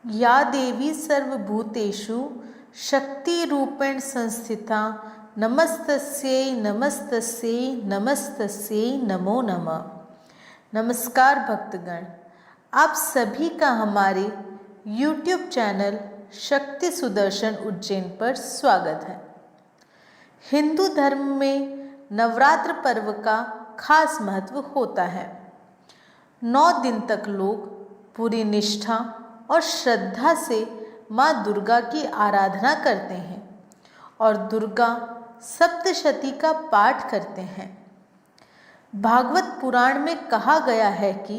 या देवी सर्वभूतेषु शक्तिरूपेण संस्थिता नमस्तस्यै नमस्तस्यै नमस्तस्यै नमो नमः। नमस्कार भक्तगण, आप सभी का हमारे YouTube चैनल शक्ति सुदर्शन उज्जैन पर स्वागत है। हिंदू धर्म में नवरात्र पर्व का खास महत्व होता है। 9 दिन तक लोग पूरी निष्ठा और श्रद्धा से माँ दुर्गा की आराधना करते हैं और दुर्गा सप्तशती का पाठ करते हैं। भागवत पुराण में कहा गया है कि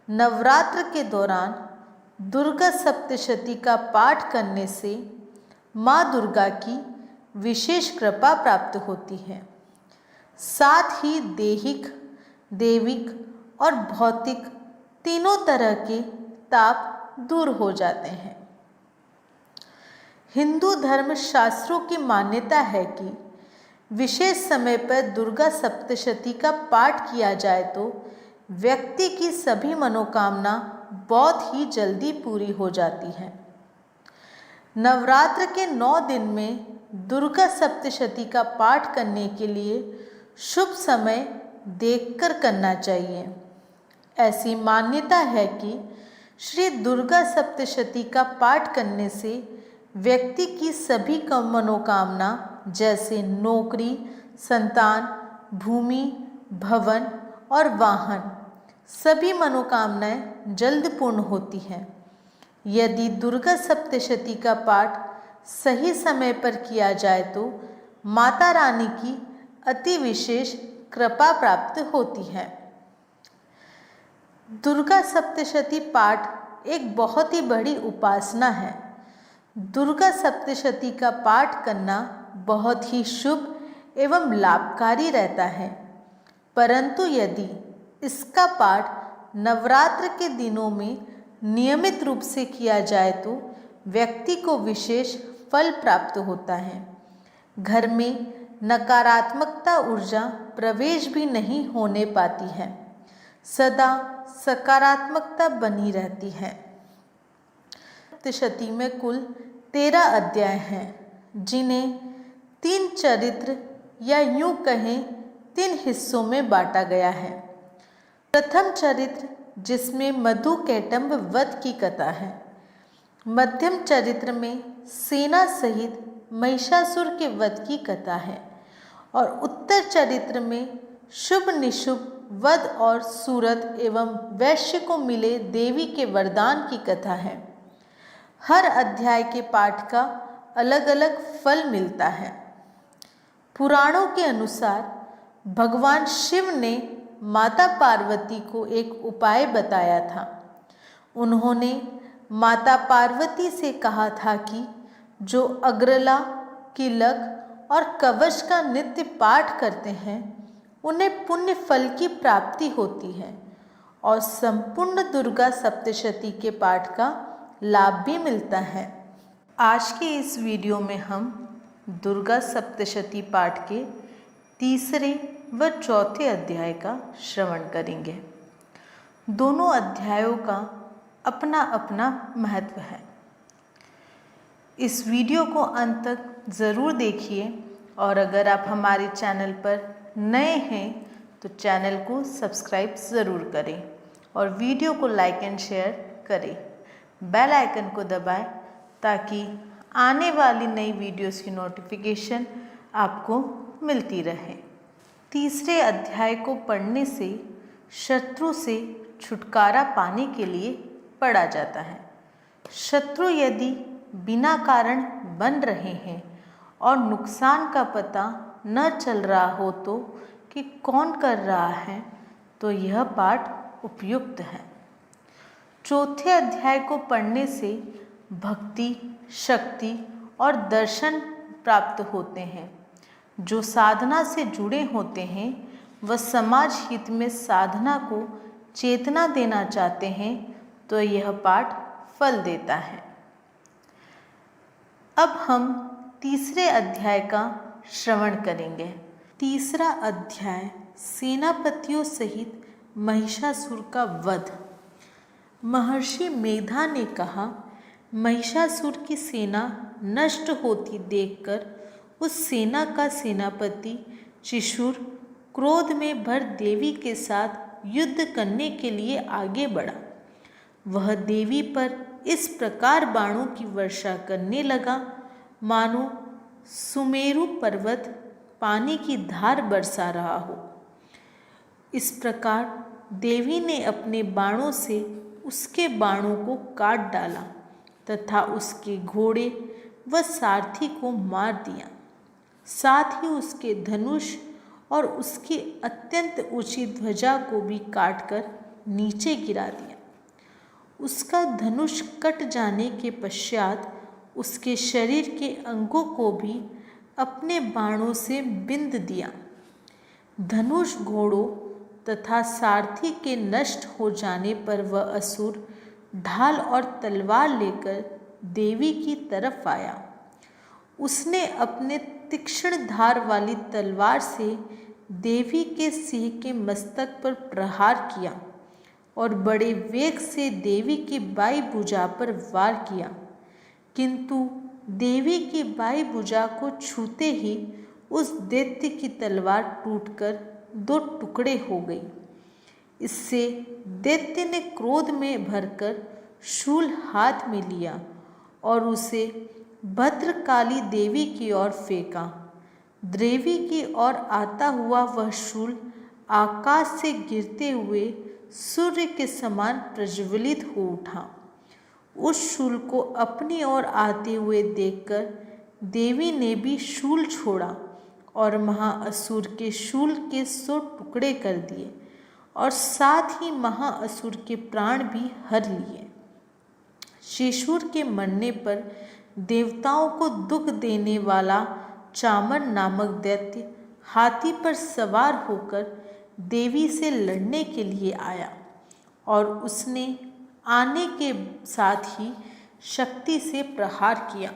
नवरात्र के दौरान दुर्गा सप्तशती का पाठ करने से माँ दुर्गा की विशेष कृपा प्राप्त होती है। साथ ही दैहिक, दैविक और भौतिक तीनों तरह के ताप दूर हो जाते हैं। हिंदू धर्म शास्त्रों की मान्यता है कि विशेष समय पर दुर्गा सप्तशती का पाठ किया जाए तो व्यक्ति की सभी मनोकामना बहुत ही जल्दी पूरी हो जाती है। नवरात्र के 9 दिन में दुर्गा सप्तशती का पाठ करने के लिए शुभ समय देखकर करना चाहिए। ऐसी मान्यता है कि श्री दुर्गा सप्तशती का पाठ करने से व्यक्ति की सभी मनोकामना जैसे नौकरी, संतान, भूमि, भवन और वाहन सभी मनोकामनाएं जल्द पूर्ण होती हैं। यदि दुर्गा सप्तशती का पाठ सही समय पर किया जाए तो माता रानी की अति विशेष कृपा प्राप्त होती है। दुर्गा सप्तशती पाठ एक बहुत ही बड़ी उपासना है। दुर्गा सप्तशती का पाठ करना बहुत ही शुभ एवं लाभकारी रहता है, परंतु यदि इसका पाठ नवरात्र के दिनों में नियमित रूप से किया जाए तो व्यक्ति को विशेष फल प्राप्त होता है। घर में नकारात्मकता ऊर्जा प्रवेश भी नहीं होने पाती है, सदा सकारात्मकता बनी रहती है। सप्तशती में कुल 13 अध्याय हैं, जिन्हें 3 चरित्र या यूं कहें 3 हिस्सों में बांटा गया है। प्रथम चरित्र जिसमें मधुकैटभ वध की कथा है। मध्यम चरित्र में सेना सहित महिषासुर के वध की कथा है और उत्तर चरित्र में शुभ निशुभ वध और सूरत एवं वैश्य को मिले देवी के वरदान की कथा है। हर अध्याय के पाठ का अलग अलग फल मिलता है। पुराणों के अनुसार भगवान शिव ने माता पार्वती को एक उपाय बताया था। उन्होंने माता पार्वती से कहा था कि जो अग्रला, किलक और कवच का नित्य पाठ करते हैं उन्हें पुण्य फल की प्राप्ति होती है और संपूर्ण दुर्गा सप्तशती के पाठ का लाभ भी मिलता है। आज के इस वीडियो में हम दुर्गा सप्तशती पाठ के तीसरे व चौथे अध्याय का श्रवण करेंगे। दोनों अध्यायों का अपना अपना महत्व है। इस वीडियो को अंत तक ज़रूर देखिए और अगर आप हमारे चैनल पर नए हैं तो चैनल को सब्सक्राइब ज़रूर करें और वीडियो को लाइक एंड शेयर करें। बेल आइकन को दबाएं ताकि आने वाली नई वीडियोस की नोटिफिकेशन आपको मिलती रहे। तीसरे अध्याय को पढ़ने से शत्रु से छुटकारा पाने के लिए पढ़ा जाता है। शत्रु यदि बिना कारण बन रहे हैं और नुकसान का पता न चल रहा हो तो कि कौन कर रहा है तो यह पाठ उपयुक्त है। चौथे अध्याय को पढ़ने से भक्ति, शक्ति और दर्शन प्राप्त होते हैं। जो साधना से जुड़े होते हैं वह समाज हित में साधना को चेतना देना चाहते हैं तो यह पाठ फल देता है। अब हम तीसरे अध्याय का श्रवण करेंगे। तीसरा अध्याय सेनापतियों सहित महिषासुर का वध। महर्षि मेधा ने कहा, महिषासुर की सेना नष्ट होती देखकर उस सेना का सेनापति शिशुर क्रोध में भर देवी के साथ युद्ध करने के लिए आगे बढ़ा। वह देवी पर इस प्रकार बाणों की वर्षा करने लगा मानो सुमेरु पर्वत पानी की धार बरसा रहा हो। इस प्रकार देवी ने अपने बाणों से उसके बाणों को काट डाला तथा उसके घोड़े व सारथी को मार दिया। साथ ही उसके धनुष और उसकी अत्यंत ऊंची ध्वजा को भी काटकर नीचे गिरा दिया। उसका धनुष कट जाने के पश्चात उसके शरीर के अंगों को भी अपने बाणों से बिंद दिया। धनुष घोड़ों तथा सारथी के नष्ट हो जाने पर वह असुर ढाल और तलवार लेकर देवी की तरफ आया। उसने अपने तीक्ष्ण धार वाली तलवार से देवी के सिंह के मस्तक पर प्रहार किया और बड़े वेग से देवी की बाई भुजा पर वार किया, किंतु देवी की बाई भुजा को छूते ही उस दैत्य की तलवार टूटकर दो टुकड़े हो गई। इससे दैत्य ने क्रोध में भरकर शूल हाथ में लिया और उसे भद्रकाली देवी की ओर फेंका। देवी की ओर आता हुआ वह शूल आकाश से गिरते हुए सूर्य के समान प्रज्वलित हो उठा। उस शूल को अपनी ओर आते हुए देखकर देवी ने भी शूल छोड़ा और महाअसुर के शूल के 100 टुकड़े कर दिए और साथ ही महाअसुर के प्राण भी हर लिए। शिशुर के मरने पर देवताओं को दुख देने वाला चामर नामक दैत्य हाथी पर सवार होकर देवी से लड़ने के लिए आया और उसने आने के साथ ही शक्ति से प्रहार किया,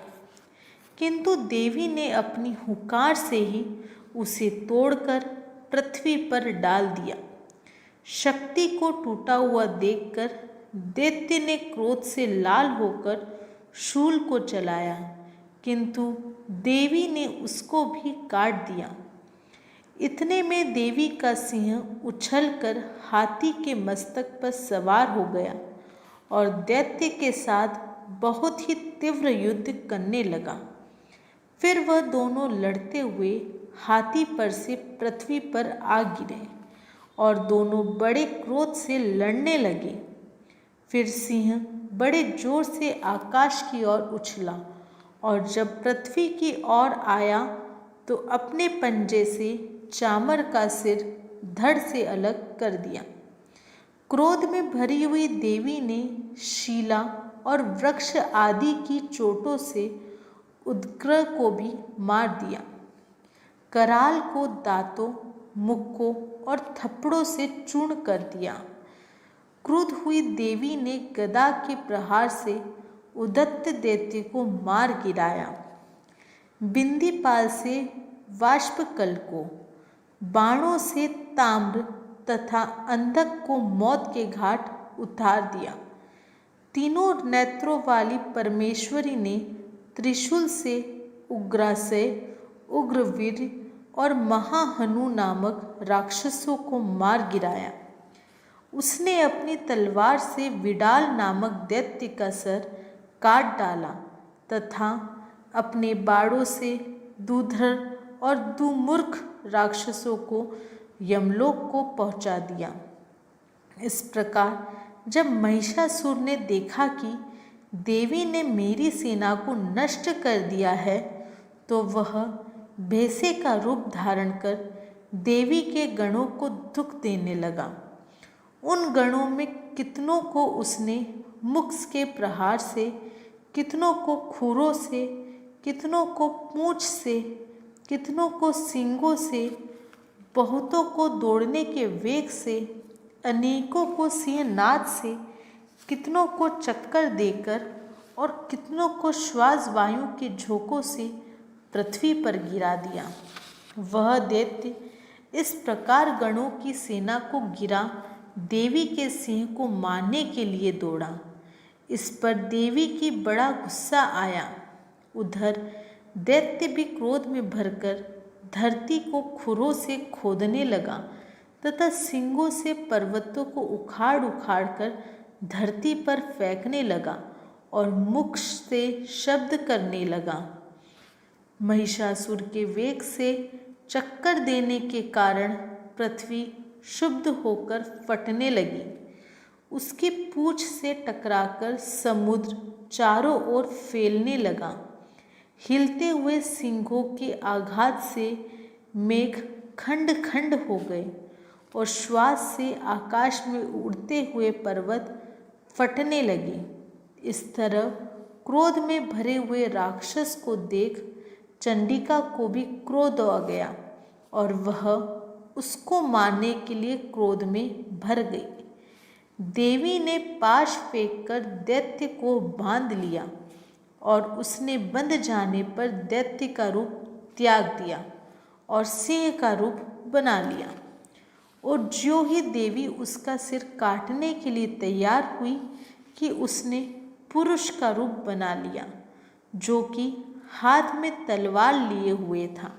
किंतु देवी ने अपनी हुंकार से ही उसे तोड़कर पृथ्वी पर डाल दिया। शक्ति को टूटा हुआ देखकर दैत्य ने क्रोध से लाल होकर शूल को चलाया, किंतु देवी ने उसको भी काट दिया। इतने में देवी का सिंह उछलकर हाथी के मस्तक पर सवार हो गया और दैत्य के साथ बहुत ही तीव्र युद्ध करने लगा। फिर वह दोनों लड़ते हुए हाथी पर से पृथ्वी पर आ गिरे और दोनों बड़े क्रोध से लड़ने लगे। फिर सिंह बड़े जोर से आकाश की ओर उछला और जब पृथ्वी की ओर आया तो अपने पंजे से चामर का सिर धड़ से अलग कर दिया। क्रोध में भरी हुई देवी ने शीला और वृक्ष आदि की चोटों से उदग्र को भी मार दिया। कराल को दांतों, मुक्कों और थप्पड़ों से चूर्ण कर दिया। क्रुद्ध हुई देवी ने गदा के प्रहार से उदत्त दैत्य को मार गिराया। बिंदीपाल से वाष्पकल को, बाणों से ताम्र तथा अंधक को मौत के घाट उतार दिया। तीनों नेत्रों वाली परमेश्वरी ने त्रिशूल से उग्रासय, उग्रवीर और महाहनु नामक राक्षसों को मार गिराया। उसने अपनी तलवार से विडाल नामक दैत्य का सर काट डाला तथा अपने बाणों से दूधर और दुर्मुख राक्षसों को यमलोक को पहुंचा दिया। इस प्रकार जब महिषासुर ने देखा कि देवी ने मेरी सेना को नष्ट कर दिया है, तो वह भैंसे का रूप धारण कर देवी के गणों को दुख देने लगा। उन गणों में कितनों को उसने मुख के प्रहार से, कितनों को खुरों से, कितनों को पूंछ से, कितनों को सींगों से, बहुतों को दौड़ने के वेग से, अनेकों को सिंहनाद से, कितनों को चक्कर देकर और कितनों को श्वास वायु के झोंकों से पृथ्वी पर गिरा दिया। वह दैत्य इस प्रकार गणों की सेना को गिरा देवी के सिंह को मारने के लिए दौड़ा। इस पर देवी की बड़ा गुस्सा आया। उधर दैत्य भी क्रोध में भरकर धरती को खुरों से खोदने लगा तथा सींगों से पर्वतों को उखाड़ उखाड़ कर धरती पर फेंकने लगा और मुख से शब्द करने लगा। महिषासुर के वेग से चक्कर देने के कारण पृथ्वी क्षुब्ध होकर फटने लगी। उसकी पूंछ से टकराकर समुद्र चारों ओर फैलने लगा। हिलते हुए सिंहों के आघात से मेघ खंड खंड हो गए और श्वास से आकाश में उड़ते हुए पर्वत फटने लगे। इस तरह क्रोध में भरे हुए राक्षस को देख चंडिका को भी क्रोध आ गया और वह उसको मारने के लिए क्रोध में भर गई। देवी ने पाश फेंककर दैत्य को बांध लिया और उसने बंध जाने पर दैत्य का रूप त्याग दिया और सिंह का रूप बना लिया। और ज्यों ही देवी उसका सिर काटने के लिए तैयार हुई कि उसने पुरुष का रूप बना लिया, जो कि हाथ में तलवार लिए हुए था।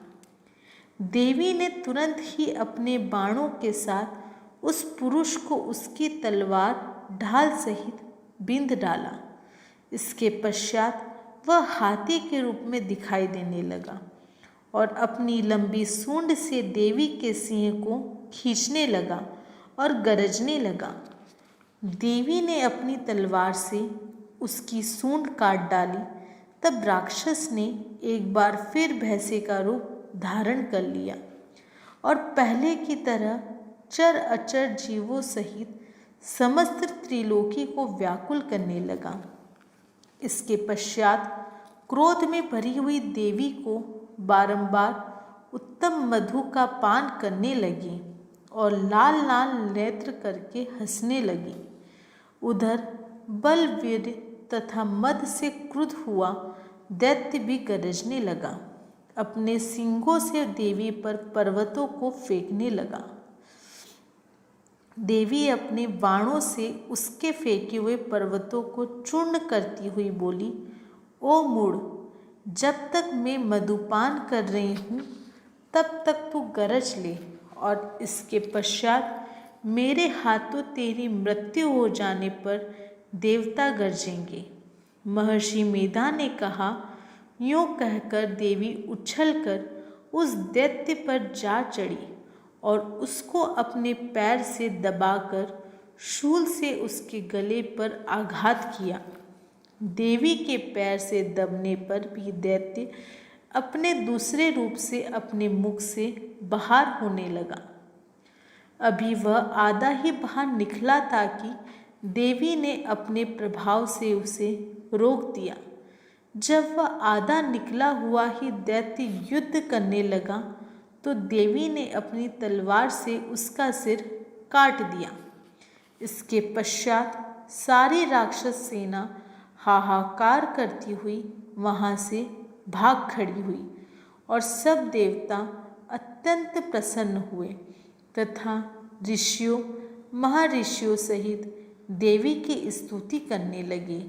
देवी ने तुरंत ही अपने बाणों के साथ उस पुरुष को उसकी तलवार ढाल सहित बिंध डाला। इसके पश्चात वह हाथी के रूप में दिखाई देने लगा और अपनी लंबी सूंड से देवी के सिंह को खींचने लगा और गरजने लगा। देवी ने अपनी तलवार से उसकी सूंड काट डाली। तब राक्षस ने एक बार फिर भैंसे का रूप धारण कर लिया और पहले की तरह चर अचर जीवों सहित समस्त त्रिलोकी को व्याकुल करने लगा। इसके पश्चात क्रोध में भरी हुई देवी को बारंबार उत्तम मधु का पान करने लगी और लाल लाल नेत्र करके हंसने लगी। उधर बलवीर तथा मद से क्रुद्ध हुआ दैत्य भी गरजने लगा। अपने सींगों से देवी पर पर्वतों को फेंकने लगा। देवी अपने बाणों से उसके फेंके हुए पर्वतों को चूर्ण करती हुई बोली, ओ मूढ़, जब तक मैं मधुपान कर रही हूँ तब तक तू गरज ले और इसके पश्चात मेरे हाथों तेरी मृत्यु हो जाने पर देवता गरजेंगे। महर्षि मेधा ने कहा। यूँ कहकर देवी उछलकर उस दैत्य पर जा चढ़ी और उसको अपने पैर से दबाकर शूल से उसके गले पर आघात किया। देवी के पैर से दबने पर भी दैत्य अपने दूसरे रूप से अपने मुख से बाहर होने लगा। अभी वह आधा ही बाहर निकला था कि देवी ने अपने प्रभाव से उसे रोक दिया। जब वह आधा निकला हुआ ही दैत्य युद्ध करने लगा तो देवी ने अपनी तलवार से उसका सिर काट दिया। इसके पश्चात सारी राक्षस सेना हाहाकार करती हुई वहाँ से भाग खड़ी हुई और सब देवता अत्यंत प्रसन्न हुए तथा ऋषियों महर्षियों सहित देवी की स्तुति करने लगे।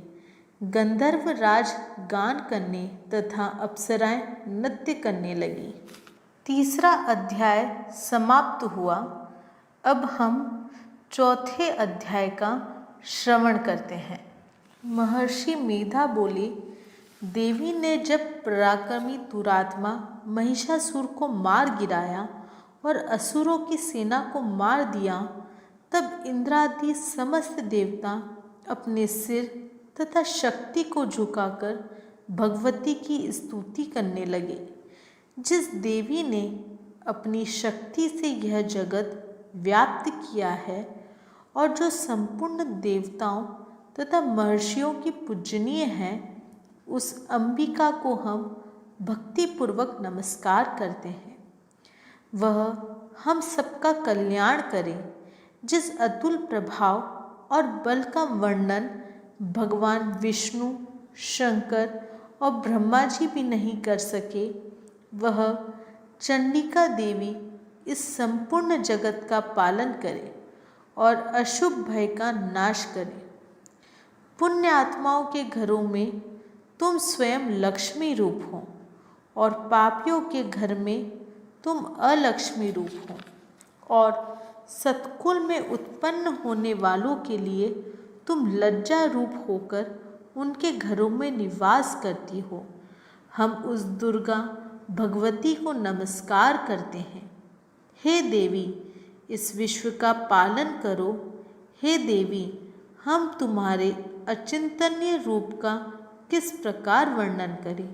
गंधर्व राज गान करने तथा अप्सराएं नृत्य करने लगी। तीसरा अध्याय समाप्त हुआ। अब हम चौथे अध्याय का श्रवण करते हैं। महर्षि मेधा बोले, देवी ने जब पराक्रमी दुरात्मा महिषासुर को मार गिराया और असुरों की सेना को मार दिया, तब इंद्रादि समस्त देवता अपने सिर तथा शक्ति को झुकाकर भगवती की स्तुति करने लगे। जिस देवी ने अपनी शक्ति से यह जगत व्याप्त किया है और जो संपूर्ण देवताओं तथा महर्षियों की पूजनीय है, उस अंबिका को हम भक्तिपूर्वक नमस्कार करते हैं। वह हम सबका कल्याण करे। जिस अतुल प्रभाव और बल का वर्णन भगवान विष्णु, शंकर और ब्रह्मा जी भी नहीं कर सके, वह चंडिका देवी इस संपूर्ण जगत का पालन करे और अशुभ भय का नाश करे। पुण्य आत्माओं के घरों में तुम स्वयं लक्ष्मी रूप हो और पापियों के घर में तुम अलक्ष्मी रूप हो, और सत्कुल में उत्पन्न होने वालों के लिए तुम लज्जा रूप होकर उनके घरों में निवास करती हो। हम उस दुर्गा भगवती को नमस्कार करते हैं। हे देवी, इस विश्व का पालन करो। हे देवी, हम तुम्हारे अचिंतनीय रूप का किस प्रकार वर्णन करें।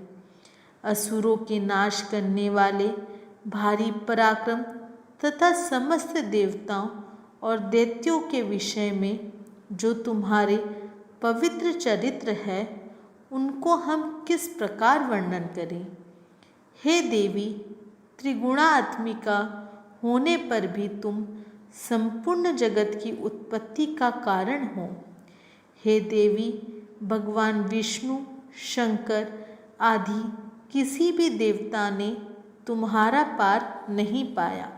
असुरों के नाश करने वाले, भारी पराक्रम तथा समस्त देवताओं और दैत्यों के विषय में जो तुम्हारे पवित्र चरित्र है, उनको हम किस प्रकार वर्णन करें। हे देवी, त्रिगुणात्मिका होने पर भी तुम संपूर्ण जगत की उत्पत्ति का कारण हो। हे देवी, भगवान विष्णु, शंकर आदि किसी भी देवता ने तुम्हारा पार नहीं पाया।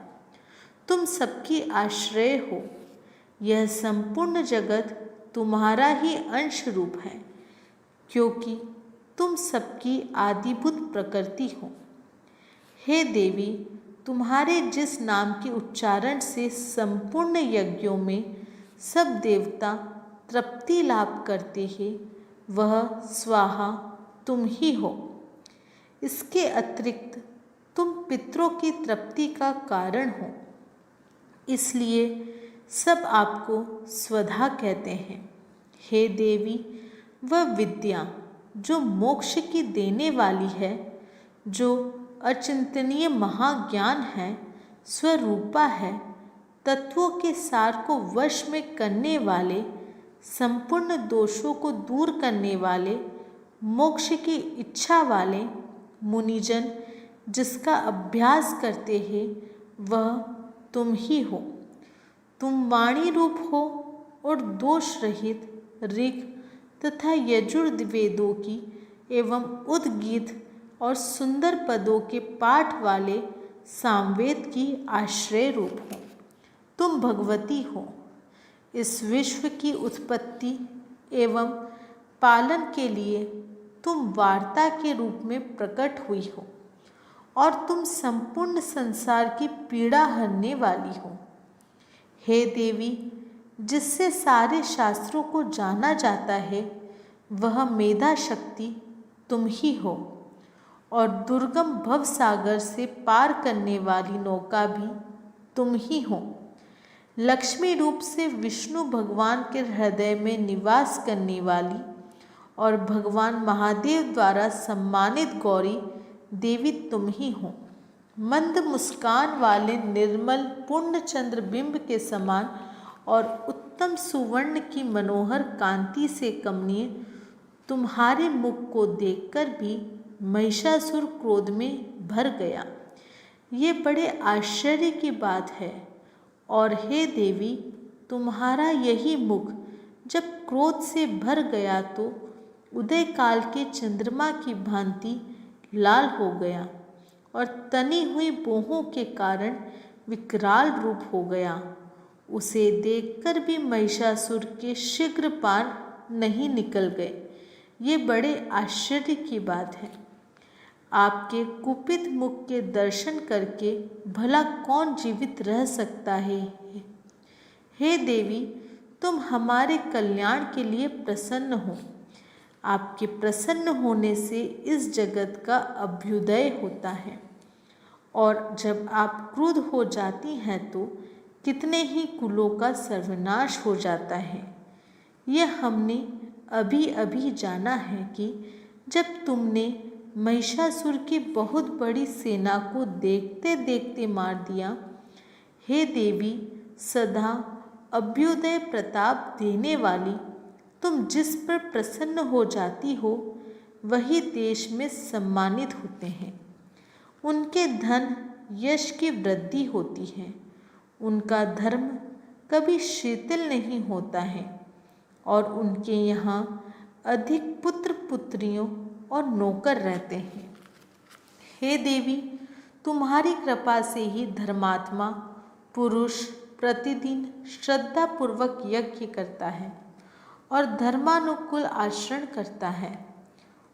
तुम सबकी आश्रय हो। यह संपूर्ण जगत तुम्हारा ही अंश रूप है, क्योंकि तुम सबकी आदिभूत प्रकृति हो। हे देवी, तुम्हारे जिस नाम के उच्चारण से संपूर्ण यज्ञों में सब देवता तृप्ति लाभ करते हैं, वह स्वाहा तुम ही हो। इसके अतिरिक्त तुम पितरों की तृप्ति का कारण हो, इसलिए सब आपको स्वधा कहते हैं। हे देवी, वह विद्या जो मोक्ष की देने वाली है, जो अचिंतनीय महाज्ञान है, स्वरूपा है, तत्वों के सार को वश में करने वाले, संपूर्ण दोषों को दूर करने वाले, मोक्ष की इच्छा वाले मुनिजन जिसका अभ्यास करते हैं, वह तुम ही हो। तुम वाणी रूप हो और दोष रहित ऋग तथा यजुर्वेद वेदों की एवं उद्गीत और सुंदर पदों के पाठ वाले सामवेद की आश्रय रूप हो। तुम भगवती हो। इस विश्व की उत्पत्ति एवं पालन के लिए तुम वार्ता के रूप में प्रकट हुई हो, और तुम संपूर्ण संसार की पीड़ा हरने वाली हो। हे देवी, जिससे सारे शास्त्रों को जाना जाता है, वह मेधा शक्ति तुम ही हो, और दुर्गम भव सागर से पार करने वाली नौका भी तुम ही हो। लक्ष्मी रूप से विष्णु भगवान के हृदय में निवास करने वाली और भगवान महादेव द्वारा सम्मानित गौरी देवी तुम ही हो। मंद मुस्कान वाले निर्मल पूर्ण चंद्र बिंब के समान और उत्तम सुवर्ण की मनोहर कांति से कमनीय तुम्हारे मुख को देखकर भी महिषासुर क्रोध में भर गया। ये बड़े आश्चर्य की बात है। और हे देवी, तुम्हारा यही मुख जब क्रोध से भर गया तो उदय काल के चंद्रमा की भांति लाल हो गया और तनी हुई बोहों के कारण विकराल रूप हो गया। उसे देखकर भी महिषासुर के शीघ्र पार नहीं निकल गए। ये बड़े आश्चर्य की बात है। आपके कुपित मुख के दर्शन करके भला कौन जीवित रह सकता है। हे देवी, तुम हमारे कल्याण के लिए प्रसन्न हो। आपके प्रसन्न होने से इस जगत का अभ्युदय होता है, और जब आप क्रुद्ध हो जाती हैं तो कितने ही कुलों का सर्वनाश हो जाता है। यह हमने अभी अभी जाना है कि जब तुमने महिषासुर की बहुत बड़ी सेना को देखते देखते मार दिया। हे देवी, सदा अभ्युदय प्रताप देने वाली, तुम जिस पर प्रसन्न हो जाती हो वही देश में सम्मानित होते हैं। उनके धन यश की वृद्धि होती है। उनका धर्म कभी शिथिल नहीं होता है, और उनके यहाँ अधिक पुत्र पुत्रियों और नौकर रहते हैं। हे देवी, तुम्हारी कृपा से ही धर्मात्मा पुरुष प्रतिदिन श्रद्धापूर्वक यज्ञ करता है और धर्मानुकूल आचरण करता है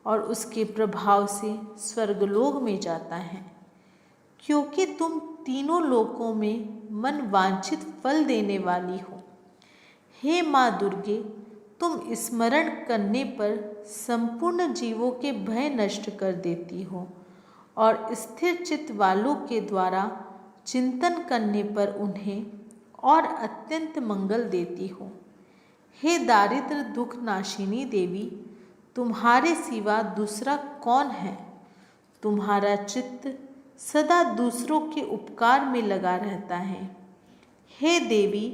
और उसके प्रभाव से स्वर्गलोक में जाता है, क्योंकि तुम तीनों लोकों में मन वांछित फल देने वाली हो। हे माँ दुर्गे, तुम स्मरण करने पर संपूर्ण जीवों के भय नष्ट कर देती हो और स्थिर चित्त वालों के द्वारा चिंतन करने पर उन्हें और अत्यंत मंगल देती हो। हे दारिद्र दुख नाशिनी देवी, तुम्हारे सिवा दूसरा कौन है? तुम्हारा चित्त सदा दूसरों के उपकार में लगा रहता है। हे देवी,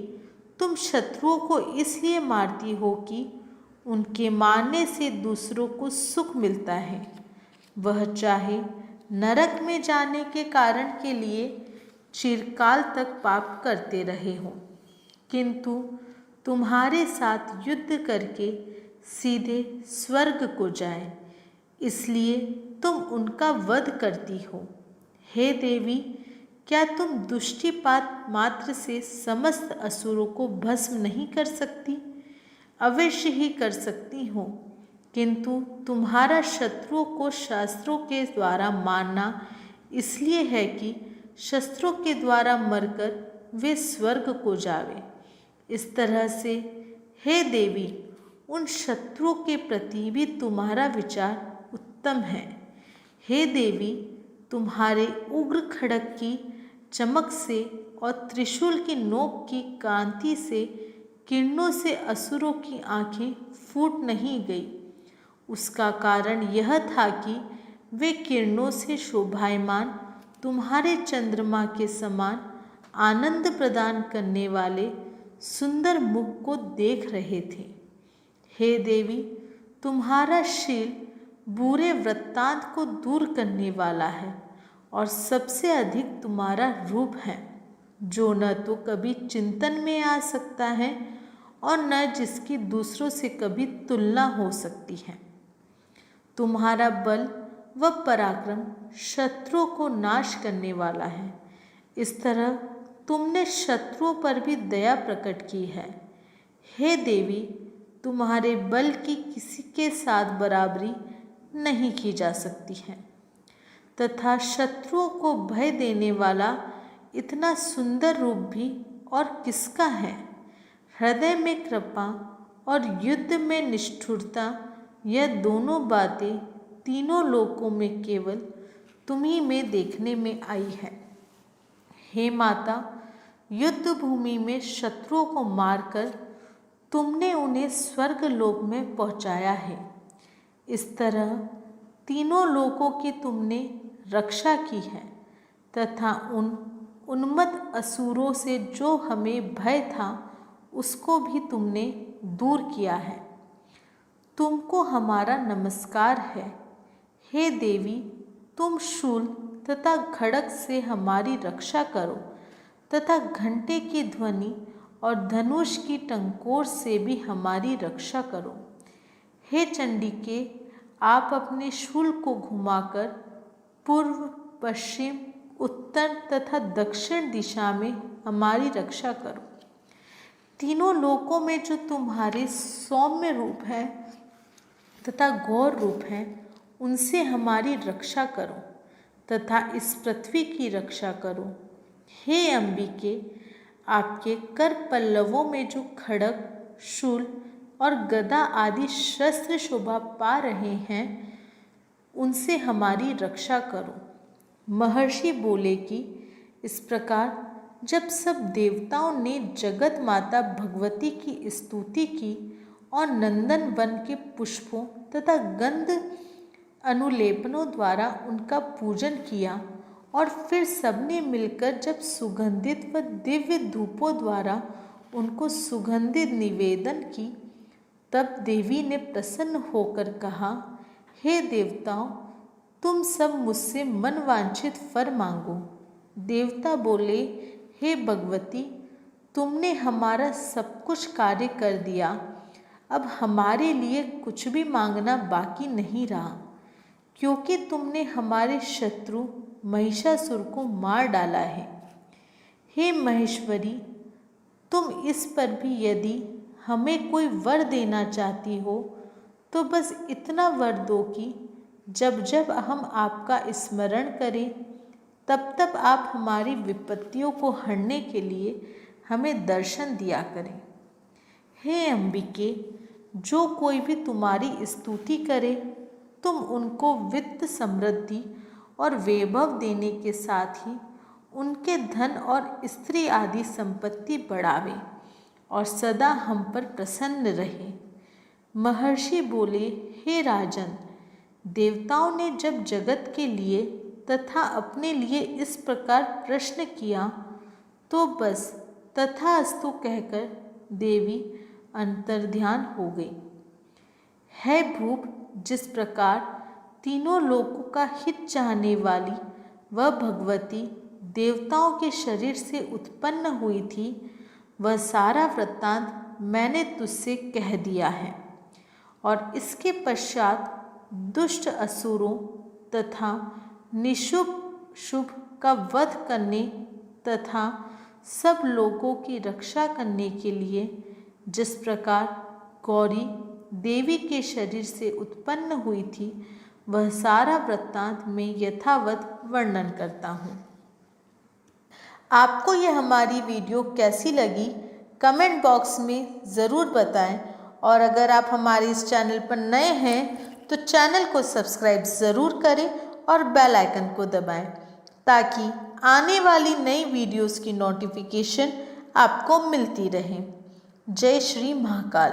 तुम शत्रुओं को इसलिए मारती हो कि उनके मारने से दूसरों को सुख मिलता है, वह चाहे नरक में जाने के कारण के लिए चिरकाल तक पाप करते रहे हो, किंतु तुम्हारे साथ युद्ध करके सीधे स्वर्ग को जाए, इसलिए तुम उनका वध करती हो। हे देवी, क्या तुम दुष्टिपात मात्र से समस्त असुरों को भस्म नहीं कर सकती? अवश्य ही कर सकती हो, किंतु तुम्हारा शत्रुओं को शास्त्रों के द्वारा मारना इसलिए है कि शस्त्रों के द्वारा मरकर वे स्वर्ग को जावे। इस तरह से हे देवी, उन शत्रुओं के प्रति भी तुम्हारा विचार उत्तम है। हे देवी, तुम्हारे उग्र खड्ग की चमक से और त्रिशूल की नोक की कांति से किरणों से असुरों की आंखें फूट नहीं गई। उसका कारण यह था कि वे किरणों से शोभायमान तुम्हारे चंद्रमा के समान आनंद प्रदान करने वाले सुंदर मुख को देख रहे थे। हे देवी, तुम्हारा शील बुरे वृत्तांत को दूर करने वाला है और सबसे अधिक तुम्हारा रूप है, जो न तो कभी चिंतन में आ सकता है और न जिसकी दूसरों से कभी तुलना हो सकती है। तुम्हारा बल व पराक्रम शत्रुओं को नाश करने वाला है। इस तरह तुमने शत्रुओं पर भी दया प्रकट की है। हे देवी, तुम्हारे बल की किसी के साथ बराबरी नहीं की जा सकती है, तथा शत्रुओं को भय देने वाला इतना सुंदर रूप भी और किसका है? हृदय में कृपा और युद्ध में निष्ठुरता, यह दोनों बातें तीनों लोकों में केवल तुम्ही में देखने में आई है। हे माता, युद्ध भूमि में शत्रुओं को मारकर तुमने उन्हें स्वर्ग लोक में पहुंचाया है। इस तरह तीनों लोकों की तुमने रक्षा की है तथा उन उन्मत्त असुरों से जो हमें भय था उसको भी तुमने दूर किया है। तुमको हमारा नमस्कार है। हे देवी, तुम शूल तथा खड्ग से हमारी रक्षा करो तथा घंटे की ध्वनि और धनुष की टंकोर से भी हमारी रक्षा करो। हे चंडिके, आप अपने शूल को घुमाकर पूर्व, पश्चिम, उत्तर तथा दक्षिण दिशा में हमारी रक्षा करो। तीनों लोकों में जो तुम्हारे सौम्य रूप है तथा घोर रूप है, उनसे हमारी रक्षा करो तथा इस पृथ्वी की रक्षा करो। हे अंबिके, आपके कर पल्लवों में जो खड्ग, शूल और गदा आदि शस्त्र शोभा पा रहे हैं, उनसे हमारी रक्षा करो। महर्षि बोले कि इस प्रकार जब सब देवताओं ने जगत माता भगवती की स्तुति की और नंदन वन के पुष्पों तथा गंध अनुलेपनों द्वारा उनका पूजन किया और फिर सबने मिलकर जब सुगंधित व दिव्य धूपों द्वारा उनको सुगंधित निवेदन की, तब देवी ने प्रसन्न होकर कहा, हे देवताओं, तुम सब मुझसे मनवांछित वर मांगो। देवता बोले, हे भगवती, तुमने हमारा सब कुछ कार्य कर दिया, अब हमारे लिए कुछ भी मांगना बाकी नहीं रहा, क्योंकि तुमने हमारे शत्रु महिषासुर को मार डाला है। हे महेश्वरी, तुम इस पर भी यदि हमें कोई वर देना चाहती हो तो बस इतना वर दो कि जब जब हम आपका स्मरण करें तब तब आप हमारी विपत्तियों को हरने के लिए हमें दर्शन दिया करें। हे अंबिके, जो कोई भी तुम्हारी स्तुति करे तुम उनको वित्त समृद्धि और वैभव देने के साथ ही उनके धन और स्त्री आदि संपत्ति बढ़ावे और सदा हम पर प्रसन्न रहे। महर्षि बोले, हे राजन, देवताओं ने जब जगत के लिए तथा अपने लिए इस प्रकार प्रश्न किया तो बस तथास्तु कहकर देवी अंतर्ध्यान हो गई। है भूप, जिस प्रकार तीनों लोकों का हित चाहने वाली वह भगवती देवताओं के शरीर से उत्पन्न हुई थी, वह सारा वृत्तांत मैंने तुझसे कह दिया है। और इसके पश्चात दुष्ट असुरों तथा निशुभ शुभ का वध करने तथा सब लोगों की रक्षा करने के लिए जिस प्रकार गौरी देवी के शरीर से उत्पन्न हुई थी, वह सारा वृत्तांत में यथावत वर्णन करता हूँ। आपको यह हमारी वीडियो कैसी लगी कमेंट बॉक्स में ज़रूर बताएं और अगर आप हमारे इस चैनल पर नए हैं तो चैनल को सब्सक्राइब ज़रूर करें और बेल आइकन को दबाएं ताकि आने वाली नई वीडियोस की नोटिफिकेशन आपको मिलती रहे। जय श्री महाकाल।